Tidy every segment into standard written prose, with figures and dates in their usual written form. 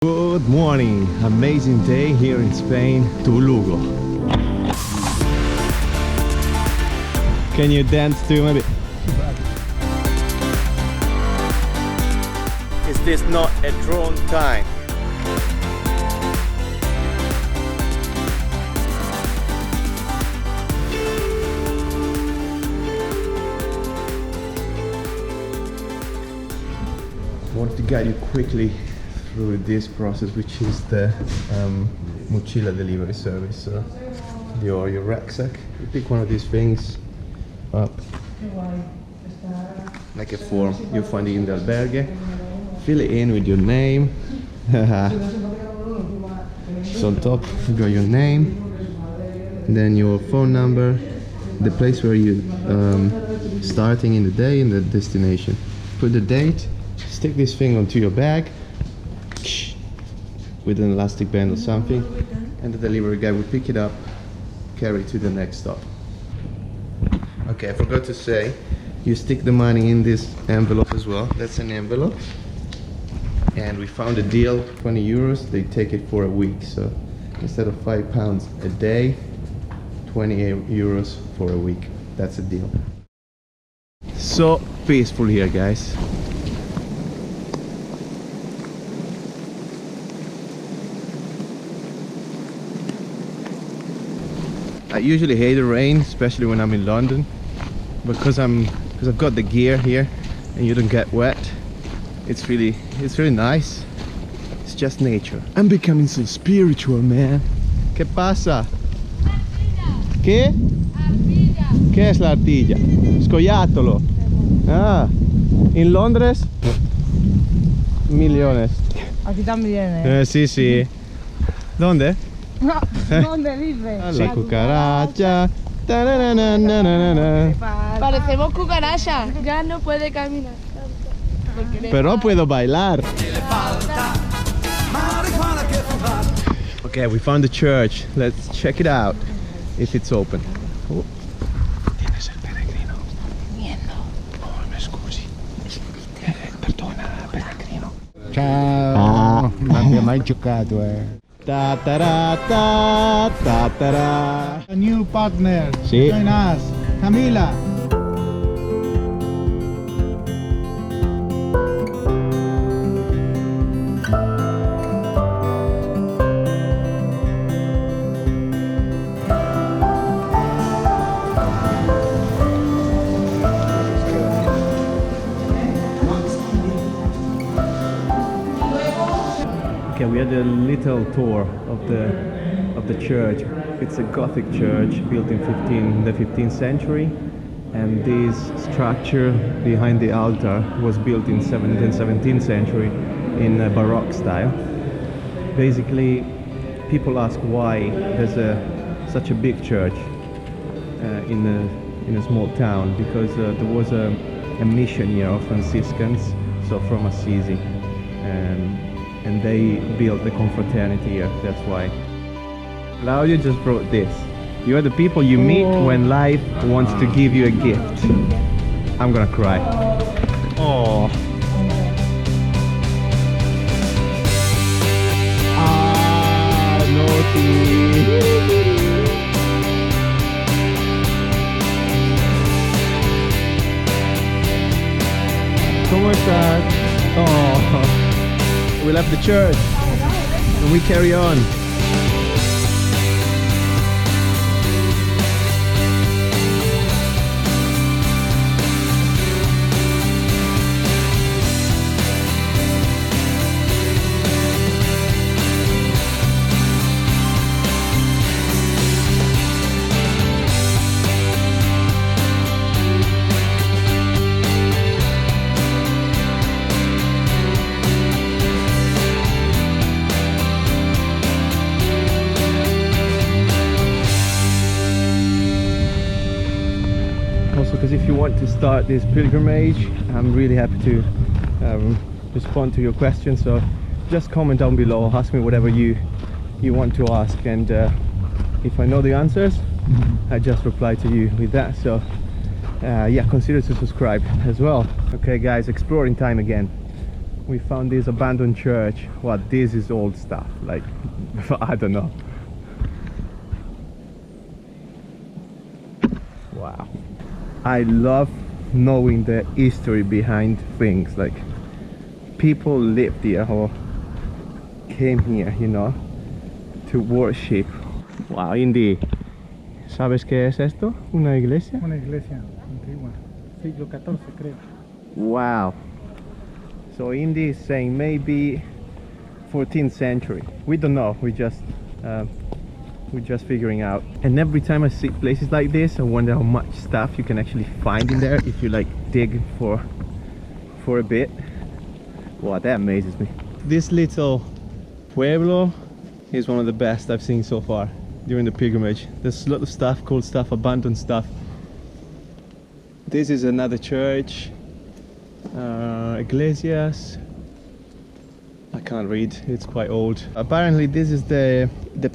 Good morning, amazing day here in Spain to Lugo. Can you dance too maybe? Is this not a drone time? I want to guide you quickly through this process, which is the mochila delivery service. So your rucksack, you pick one of these things up like a form, you find it in the albergue, fill it in with your name. So on top you got your name, then your phone number, the place where you starting in the day, and the destination. Put the date, stick this thing onto your bag with an elastic band or something, and the delivery guy will pick it up, carry it to the next stop. Okay, I forgot to say, you stick the money in this envelope as well. That's an envelope, and we found a deal, 20 euros, they take it for a week, so instead of £5 a day, 20 euros for a week. That's a deal. So peaceful here, guys. I usually hate the rain, especially when I'm in London, because I've got the gear here and you don't get wet. It's really nice. It's just nature. I'm becoming so spiritual, man. ¿Qué pasa? ¿Qué? Ardilla. ¿Qué es la ardilla? Scoiattolo. Ah, in Londres, millones. Aquí también, Sí, sí. ¿Dónde? No, ¿dónde vive? La cucaracha. Parecemos cucarachas. Ya no puede caminar. Pero puedo bailar. Okay, we found the church. Let's check it out if it's open. Oh. Tienes el peregrino. Viendo. Oh, mi scusi. Perdona, peregrino. Ciao, non mi ha mai giocato, Ta ta ra ta ta ta ra. A new partner, Sì. join us, Camila. Okay, we had a little tour of the church. It's a Gothic church built in the 15th century, and this structure behind the altar was built in 17th century in a Baroque style. Basically, people ask why there's such a big church in a small town, because there was a mission here of Franciscans, so from Assisi. And they built the confraternity here, that's why. Claudio just brought this. You are the people you meet when life wants to give you a gift. I'm gonna cry. Oh. Ah, naughty. ¿Cómo estás? Oh. We left the church and we carry on. Because if you want to start this pilgrimage, I'm really happy to respond to your questions, so just comment down below, ask me whatever you want to ask, and if I know the answers, I just reply to you with that. So yeah, consider to subscribe as well. Okay guys, exploring time again. we found this abandoned church. What, this is old stuff, like I don't know. Wow, I love knowing the history behind things, like people lived here or came here, you know, to worship. Wow, Indy, ¿sabes qué es esto? ¿Una iglesia? Una iglesia antigua, siglo XIV creo. Wow. So Indy is saying maybe 14th century. We don't know. We're just figuring out. And every time I see places like this, I wonder how much stuff you can actually find in there if you like dig for a bit. Wow, that amazes me. This little pueblo is one of the best I've seen so far during the pilgrimage. There's a lot of stuff, cool stuff, abandoned stuff. This is another church. Iglesias. I can't read, it's quite old. Apparently this is the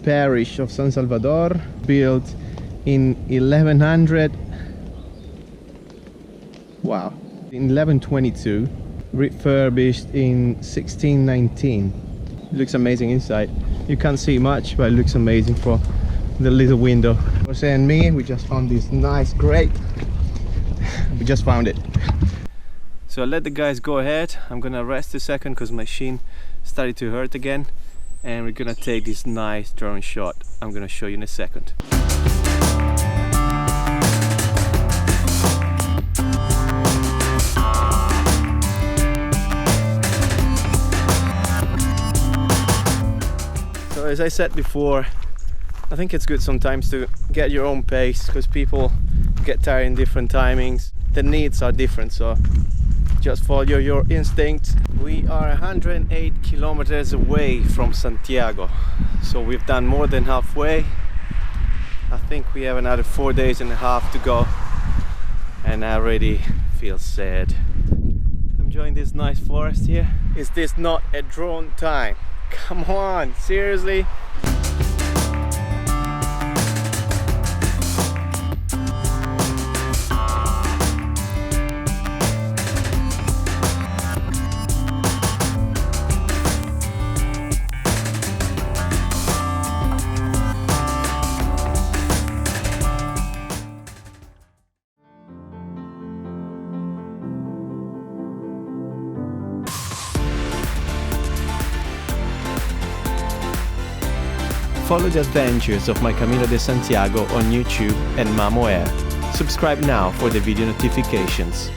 parish of San Salvador, built in 1100. Wow. In 1122, refurbished in 1619. It looks amazing inside. You can't see much, but it looks amazing for the little window. Jose and me, we just found this nice grate. We just found it. So I let the guys go ahead. I'm gonna rest a second because my shin started to hurt again, and we're gonna take this nice drone shot. I'm gonna show you in a second. So as I said before, I think it's good sometimes to get your own pace because people get tired in different timings. The needs are different, so just follow your instincts. We are 108 kilometers away from Santiago, so we've done more than halfway. I think we have another 4 days and a half to go, and I already feel sad. I'm enjoying this nice forest here. Is this not a drone time? Come on, seriously? Follow the adventures of my Camino de Santiago on YouTube and Mamo Air. Subscribe now for the video notifications.